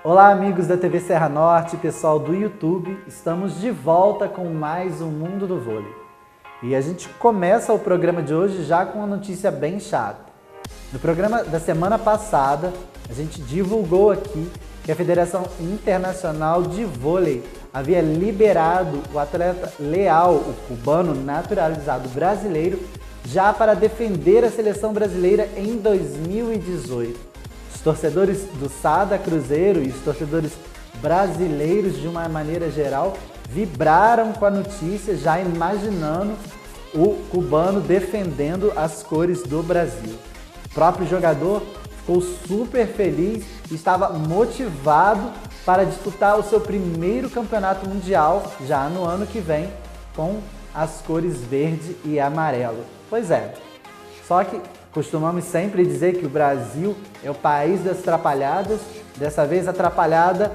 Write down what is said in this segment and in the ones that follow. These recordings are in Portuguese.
Olá amigos da TV Serra Norte, pessoal do YouTube, estamos de volta com mais um Mundo do Vôlei. E a gente começa o programa de hoje já com uma notícia bem chata. No programa da semana passada, a gente divulgou aqui que a Federação Internacional de Vôlei havia liberado o atleta Leal, o cubano naturalizado brasileiro, já para defender a seleção brasileira em 2018. Os torcedores do Sada Cruzeiro e os torcedores brasileiros, de uma maneira geral, vibraram com a notícia, já imaginando o cubano defendendo as cores do Brasil. O próprio jogador ficou super feliz e estava motivado para disputar o seu primeiro campeonato mundial, já no ano que vem, com as cores verde e amarelo. Pois é, só que costumamos sempre dizer que o Brasil é o país das atrapalhadas. Dessa vez a atrapalhada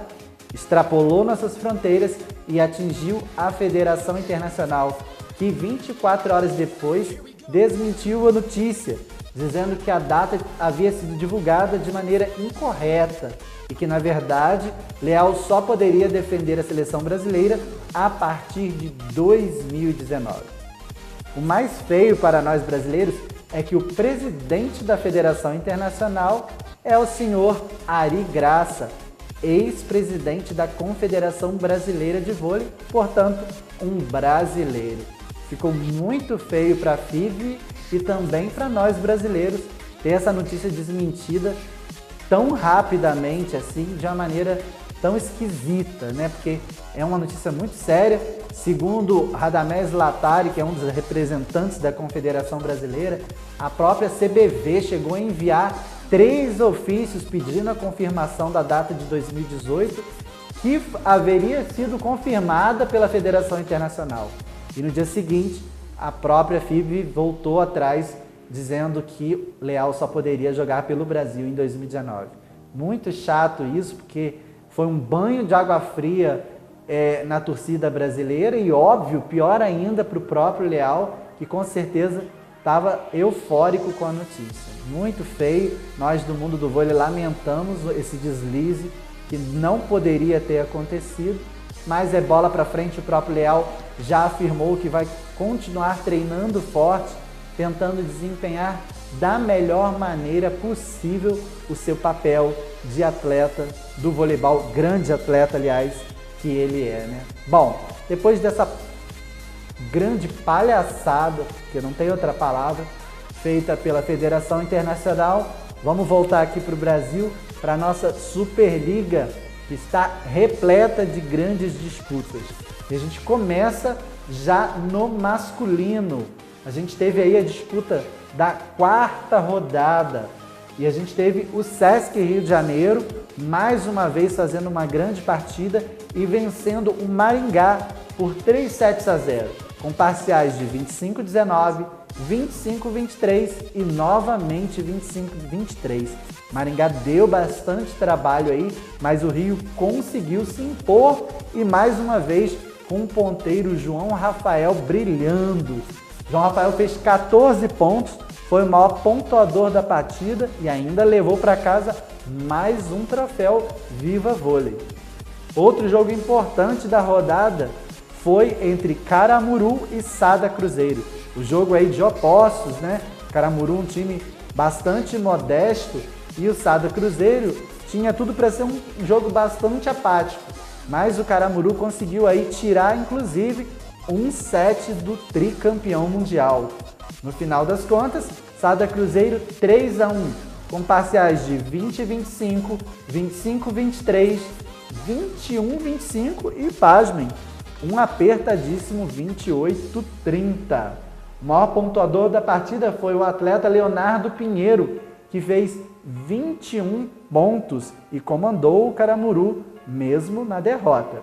extrapolou nossas fronteiras e atingiu a Federação Internacional, que 24 horas depois desmentiu a notícia, dizendo que a data havia sido divulgada de maneira incorreta e que, na verdade, Leal só poderia defender a seleção brasileira a partir de 2019. O mais feio para nós brasileiros é que o presidente da Federação Internacional é o senhor Ari Graça, ex-presidente da Confederação Brasileira de Vôlei, portanto, um brasileiro. Ficou muito feio para a FIVB e também para nós brasileiros ter essa notícia desmentida tão rapidamente, assim, de uma maneira tão esquisita, né? Porque é uma notícia muito séria. Segundo Radamés Latari, que é um dos representantes da Confederação Brasileira, a própria CBV chegou a enviar 3 ofícios pedindo a confirmação da data de 2018, que haveria sido confirmada pela Federação Internacional. E no dia seguinte, a própria FIVB voltou atrás, dizendo que Leal só poderia jogar pelo Brasil em 2019. Muito chato isso, porque foi um banho de água fria na torcida brasileira e, óbvio, pior ainda para o próprio Leal, que com certeza estava eufórico com a notícia. Muito feio, nós do mundo do vôlei lamentamos esse deslize que não poderia ter acontecido, mas é bola para frente. O próprio Leal já afirmou que vai continuar treinando forte, tentando desempenhar da melhor maneira possível o seu papel de atleta do voleibol, grande atleta, aliás, que ele é, né? Bom, depois dessa grande palhaçada, que não tem outra palavra, feita pela Federação Internacional, vamos voltar aqui para o Brasil, para a nossa Superliga, que está repleta de grandes disputas. E a gente começa já no masculino. A gente teve aí a disputa da 4ª rodada e a gente teve o Sesc Rio de Janeiro, mais uma vez fazendo uma grande partida e vencendo o Maringá por 3-0, com parciais de 25-19, 25-23 e novamente 25-23. Maringá deu bastante trabalho aí, mas o Rio conseguiu se impor e mais uma vez com o ponteiro João Rafael brilhando. João Rafael fez 14 pontos, foi o maior pontuador da partida e ainda levou para casa mais um troféu Viva Vôlei. Outro jogo importante da rodada foi entre Caramuru e Sada Cruzeiro. O jogo aí de opostos, né? Caramuru, um time bastante modesto, e o Sada Cruzeiro tinha tudo para ser um jogo bastante apático, mas o Caramuru conseguiu aí tirar, inclusive, um set do tricampeão mundial. No final das contas, Sada Cruzeiro 3-1, com parciais de 20-25, 25-23, 21-25 e, pasmem, um apertadíssimo 28-30. O maior pontuador da partida foi o atleta Leonardo Pinheiro, que fez 21 pontos e comandou o Caramuru mesmo na derrota.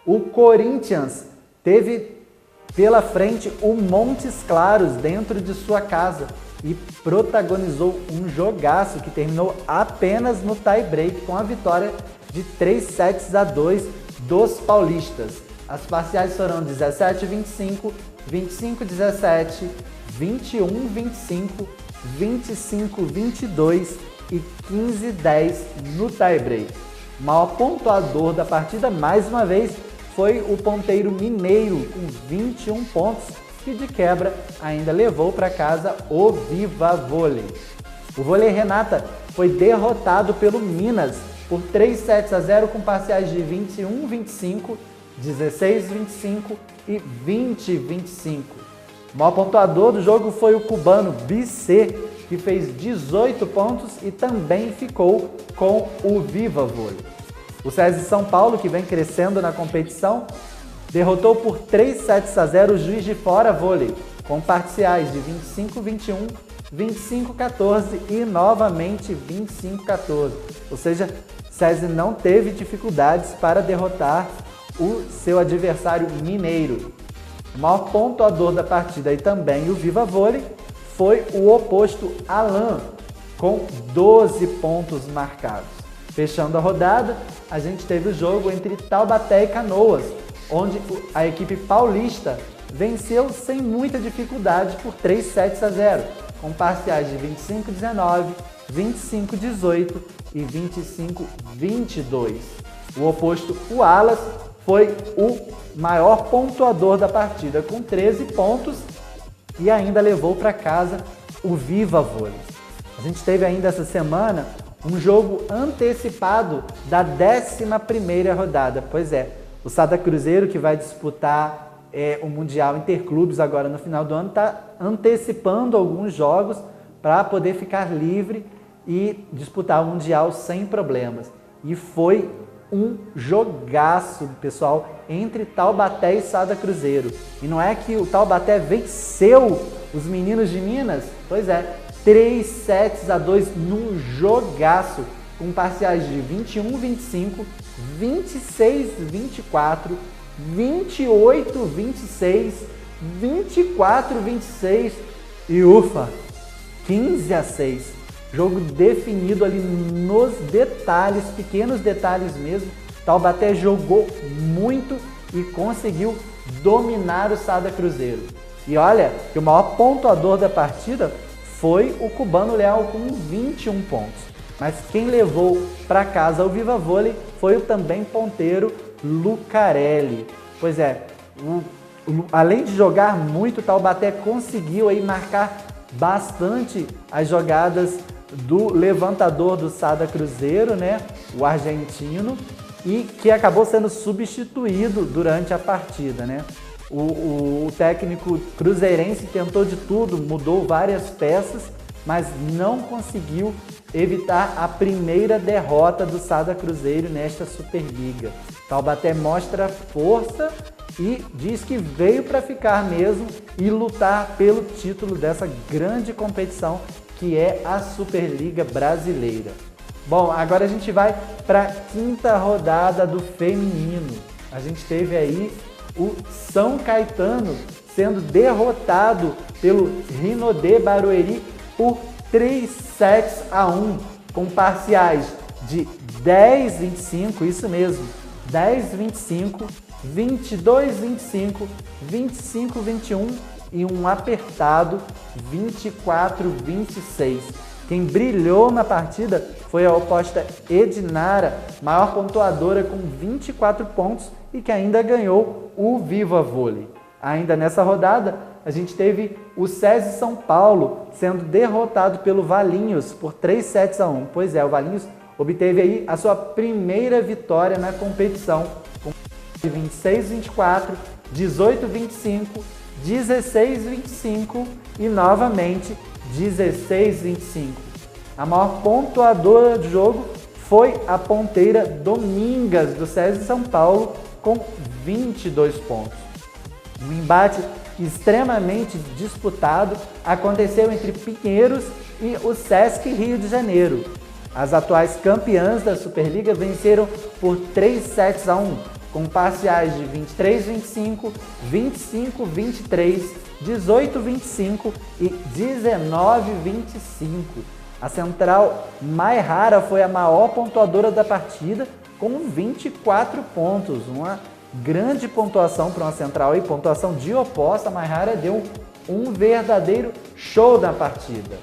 O Corinthians teve pela frente o Montes Claros dentro de sua casa e protagonizou um jogaço que terminou apenas no tie-break com a vitória de 3-2 dos paulistas. As parciais foram 17-25, 25-17, 21-25, 25-22 e 15-10 no tie-break. O maior pontuador da partida, mais uma vez, foi o ponteiro mineiro, com 21 pontos, que de quebra ainda levou para casa o Viva Vôlei. O Vôlei Renata foi derrotado pelo Minas por 3-0 com parciais de 21-25, 16-25 e 20-25. O maior pontuador do jogo foi o cubano BC, que fez 18 pontos e também ficou com o Viva Vôlei. O SESI São Paulo, que vem crescendo na competição, derrotou por 3-0 o Juiz de Fora Vôlei, com parciais de 25-21, 25-14 e novamente 25-14. Ou seja, o SESI não teve dificuldades para derrotar o seu adversário mineiro. O maior pontuador da partida e também o Viva Vôlei foi o oposto Alan, com 12 pontos marcados. Fechando a rodada, a gente teve o jogo entre Taubaté e Canoas, onde a equipe paulista venceu sem muita dificuldade por 3-0, com parciais de 25-19, 25-18 e 25-22. O oposto, o Alas, foi o maior pontuador da partida, com 13 pontos, e ainda levou para casa o Viva Vôlei. A gente teve ainda essa semana um jogo antecipado da 11ª rodada. Pois é, o Sada Cruzeiro, que vai disputar o Mundial Interclubes agora no final do ano, está antecipando alguns jogos para poder ficar livre e disputar o Mundial sem problemas. E foi um jogaço, pessoal, entre Taubaté e Sada Cruzeiro. E não é que o Taubaté venceu os meninos de Minas? Pois é, 3-2 num jogaço, com parciais de 21-25, 26-24, 28-26, 24-26 e ufa, 15-6. Jogo definido ali nos detalhes, pequenos detalhes mesmo. Taubaté jogou muito e conseguiu dominar o Sada Cruzeiro. E olha que o maior pontuador da partida foi o cubano Leal com 21 pontos. Mas quem levou para casa o Viva Vôlei foi o também ponteiro Lucarelli. Pois é, além de jogar muito, o Taubaté conseguiu aí marcar bastante as jogadas do levantador do Sada Cruzeiro, né, o argentino, e que acabou sendo substituído durante a partida, né? O técnico cruzeirense tentou de tudo, mudou várias peças, mas não conseguiu evitar a primeira derrota do Sada Cruzeiro nesta Superliga. Taubaté mostra força e diz que veio para ficar mesmo e lutar pelo título dessa grande competição que é a Superliga Brasileira. Bom, agora a gente vai para a 5ª rodada do feminino. A gente teve aí o São Caetano sendo derrotado pelo Rinodê Barueri por 3-1, com parciais de 10-25, isso mesmo, 10-25, 22-25, 25-21 e um apertado 24-26. Quem brilhou na partida foi a oposta Edinara, maior pontuadora com 24 pontos e que ainda ganhou o Viva Vôlei. Ainda nessa rodada, a gente teve o SESI São Paulo sendo derrotado pelo Valinhos por 3-1. Pois é, o Valinhos obteve aí a sua primeira vitória na competição, com 26-24, 18-25, 16-25 e novamente 16-25. A maior pontuadora do jogo foi a ponteira Domingas do SESI São Paulo com 22 pontos. Um embate extremamente disputado aconteceu entre Pinheiros e o Sesc Rio de Janeiro. As atuais campeãs da Superliga venceram por 3-1, com parciais de 23-25, 25-23, 18-25 e 19-25. A central Maihara foi a maior pontuadora da partida com 24 pontos, uma grande pontuação para uma central e pontuação de oposta. A Maihara deu um verdadeiro show na partida.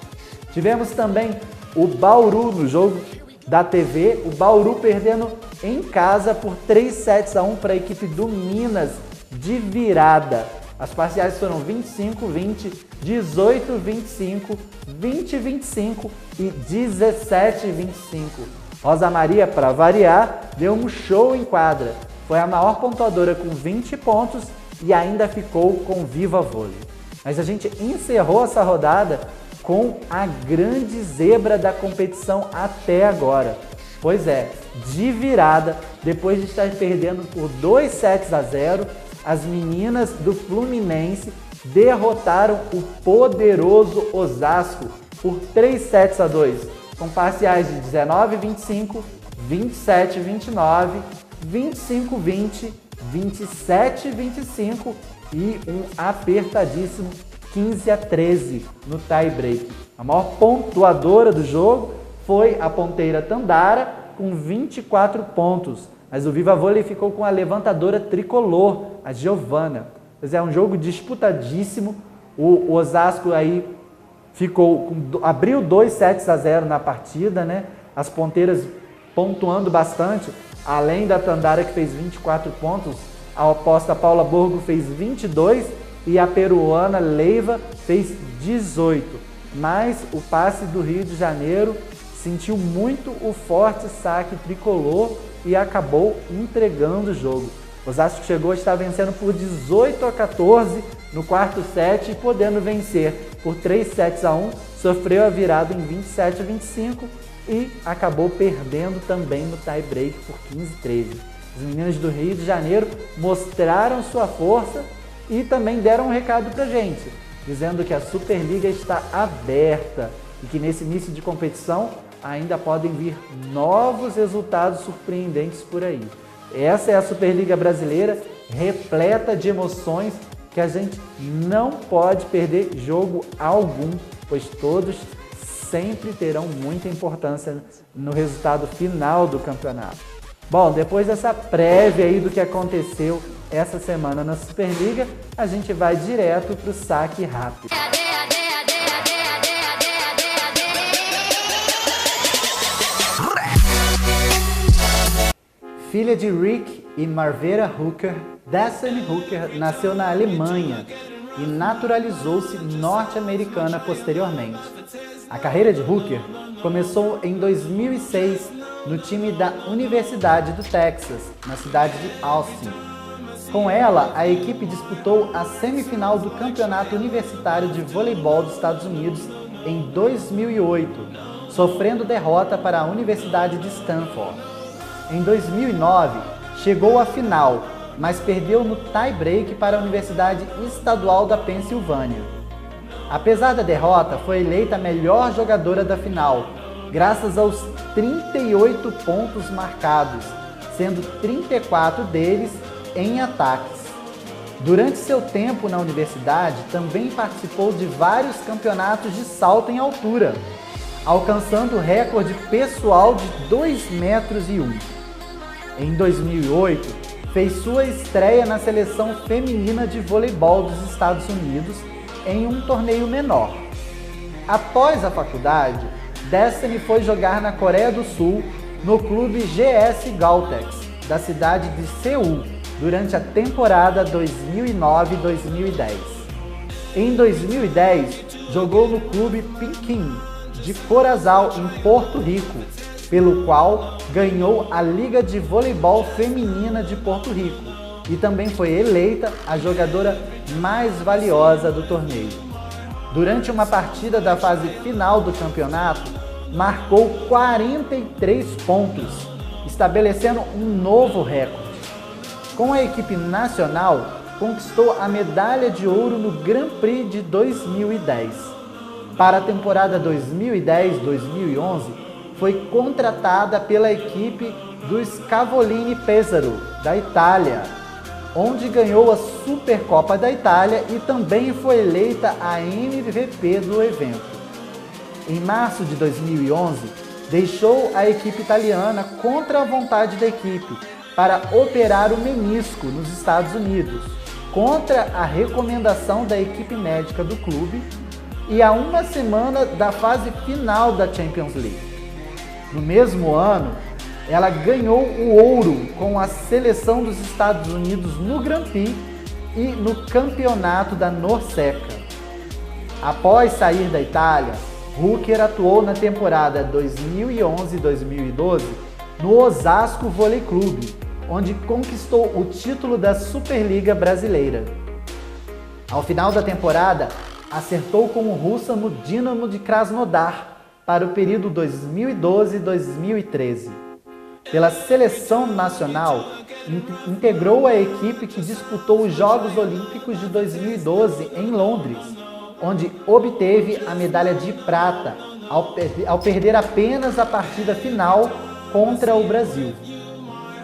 Tivemos também o Bauru no jogo da TV, o Bauru perdendo em casa por 3-1 para a equipe do Minas de virada. As parciais foram 25-20, 18-25, 20-25 e 17-25. Rosa Maria, para variar, deu um show em quadra. Foi a maior pontuadora com 20 pontos e ainda ficou com Viva Vôlei. Mas a gente encerrou essa rodada com a grande zebra da competição até agora. Pois é, de virada, depois de estar perdendo por 2-0, as meninas do Fluminense derrotaram o poderoso Osasco por 3-2, com parciais de 19-25, 27-29, 25-20, 27-25 e um apertadíssimo 15-13 no tie-break. A maior pontuadora do jogo foi a ponteira Tandara, com 24 pontos. Mas o Viva Vôlei ficou com a levantadora tricolor, a Giovana. Pois é, um jogo disputadíssimo. O Osasco aí abriu 2-0 na partida, né? As ponteiras pontuando bastante, além da Tandara que fez 24 pontos, a oposta Paula Borgo fez 22 e a peruana Leiva fez 18. Mas o passe do Rio de Janeiro sentiu muito o forte saque tricolor e acabou entregando o jogo. O Osasco chegou a estar vencendo por 18-14 no quarto set e podendo vencer por 3-1, sofreu a virada em 27-25 e acabou perdendo também no tie-break por 15-13. Os meninos do Rio de Janeiro mostraram sua força e também deram um recado pra gente, dizendo que a Superliga está aberta e que nesse início de competição ainda podem vir novos resultados surpreendentes por aí. Essa é a Superliga Brasileira, repleta de emoções que a gente não pode perder jogo algum, pois todos sempre terão muita importância no resultado final do campeonato. Bom, depois dessa prévia aí do que aconteceu essa semana na Superliga, a gente vai direto para o saque rápido. Filha de Rick e Marvera Hooker, Destiny Hooker nasceu na Alemanha e naturalizou-se norte-americana posteriormente. A carreira de Hooker começou em 2006 no time da Universidade do Texas, na cidade de Austin. Com ela, a equipe disputou a semifinal do Campeonato Universitário de Voleibol dos Estados Unidos em 2008, sofrendo derrota para a Universidade de Stanford. Em 2009, chegou à final, mas perdeu no tie-break para a Universidade Estadual da Pensilvânia. Apesar da derrota, foi eleita a melhor jogadora da final, graças aos 38 pontos marcados, sendo 34 deles em ataques. Durante seu tempo na universidade, também participou de vários campeonatos de salto em altura, alcançando o recorde pessoal de 2,01 metros. Em 2008, fez sua estreia na seleção feminina de voleibol dos Estados Unidos em um torneio menor. Após a faculdade, Destiny foi jogar na Coreia do Sul no clube GS Galtex, da cidade de Seul, durante a temporada 2009-2010. Em 2010, jogou no clube Pequim de Corazal, em Porto Rico, pelo qual ganhou a Liga de Voleibol Feminina de Porto Rico e também foi eleita a jogadora mais valiosa do torneio. Durante uma partida da fase final do campeonato, marcou 43 pontos, estabelecendo um novo recorde. Com a equipe nacional, conquistou a medalha de ouro no Grand Prix de 2010. Para a temporada 2010-2011, foi contratada pela equipe do Scavolini Pesaro, da Itália, onde ganhou a Supercopa da Itália e também foi eleita a MVP do evento. Em março de 2011, deixou a equipe italiana contra a vontade da equipe para operar o menisco nos Estados Unidos, contra a recomendação da equipe médica do clube e a uma semana da fase final da Champions League. No mesmo ano, ela ganhou o ouro com a seleção dos Estados Unidos no Grand Prix e no campeonato da Norseca. Após sair da Itália, Hooker atuou na temporada 2011-2012 no Osasco Vôlei Clube, onde conquistou o título da Superliga Brasileira. Ao final da temporada, acertou com o russo no Dinamo de Krasnodar para o período 2012-2013. Pela seleção nacional, integrou a equipe que disputou os Jogos Olímpicos de 2012 em Londres, onde obteve a medalha de prata ao perder apenas a partida final contra o Brasil.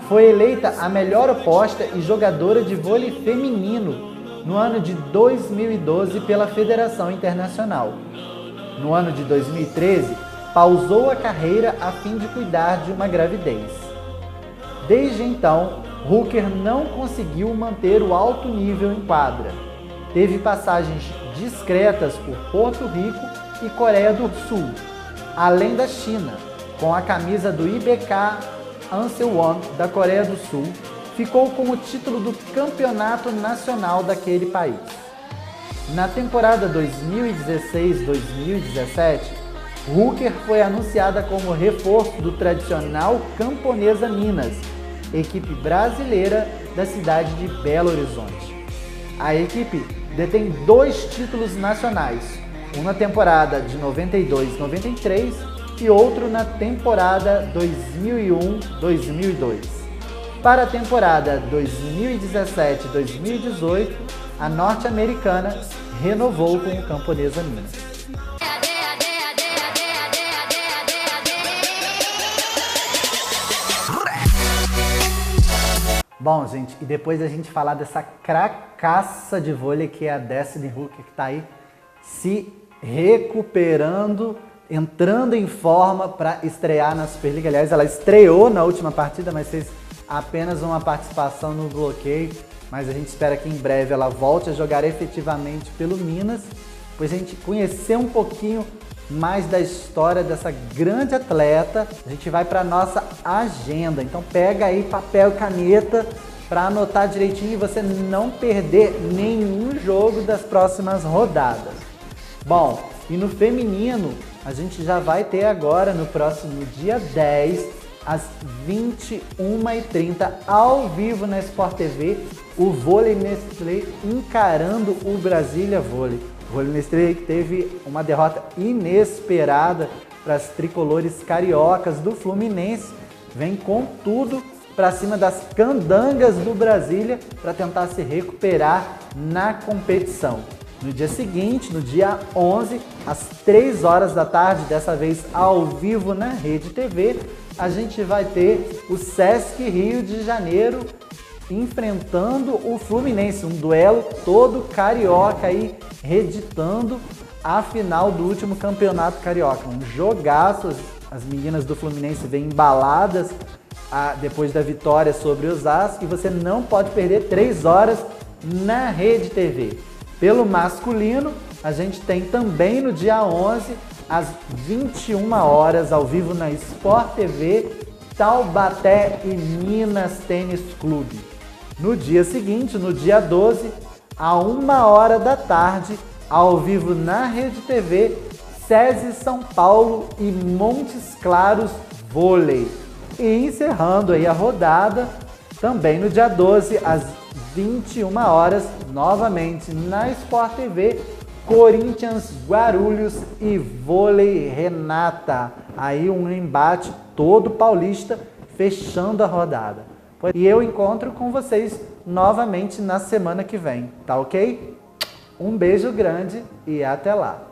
Foi eleita a melhor oposta e jogadora de vôlei feminino no ano de 2012 pela Federação Internacional. No ano de 2013, pausou a carreira a fim de cuidar de uma gravidez. Desde então, Hooker não conseguiu manter o alto nível em quadra. Teve passagens discretas por Porto Rico e Coreia do Sul, além da China, com a camisa do IBK Ansewon da Coreia do Sul, ficou com o título do campeonato nacional daquele país. Na temporada 2016-2017, Hooker foi anunciada como reforço do tradicional Camponesa Minas, equipe brasileira da cidade de Belo Horizonte. A equipe detém 2 títulos nacionais, um na temporada de 92-93 e outro na temporada 2001-2002. Para a temporada 2017-2018, a norte-americana renovou com o Camponesa Minas. Bom, gente, e depois da gente falar dessa cracaça de vôlei que é a Destiny Hooker, que está aí se recuperando, entrando em forma para estrear na Superliga. Aliás, ela estreou na última partida, mas fez apenas uma participação no bloqueio. Mas a gente espera que em breve ela volte a jogar efetivamente pelo Minas, pois a gente conhecer um pouquinho mais da história dessa grande atleta. A gente vai para a nossa agenda, então pega aí papel e caneta para anotar direitinho e você não perder nenhum jogo das próximas rodadas. Bom, e no feminino, a gente já vai ter agora no próximo dia 10, às 21h30, ao vivo na Sport TV, o Vôlei Nestlé encarando o Brasília Vôlei. O Vôlei Nestlé teve uma derrota inesperada para as tricolores cariocas do Fluminense. Vem com tudo para cima das candangas do Brasília para tentar se recuperar na competição. No dia seguinte, no dia 11, às 3 horas da tarde, dessa vez ao vivo na Rede TV, a gente vai ter o Sesc Rio de Janeiro enfrentando o Fluminense, um duelo todo carioca aí, reeditando a final do último campeonato carioca. Um jogaço, as meninas do Fluminense vêm embaladas depois da vitória sobre o Osasco, e você não pode perder 3 horas na Rede TV. Pelo masculino, a gente tem também no dia 11, às 21 horas, ao vivo na Sport TV, Taubaté e Minas Tênis Clube. No dia seguinte, no dia 12, à 1h da tarde, ao vivo na Rede TV, SESI São Paulo e Montes Claros Vôlei. E encerrando aí a rodada, também no dia 12, às 21 horas, novamente na Sport TV, Corinthians Guarulhos e Vôlei Renata. Aí um embate todo paulista, fechando a rodada. E eu encontro com vocês novamente na semana que vem, tá ok? Um beijo grande e até lá!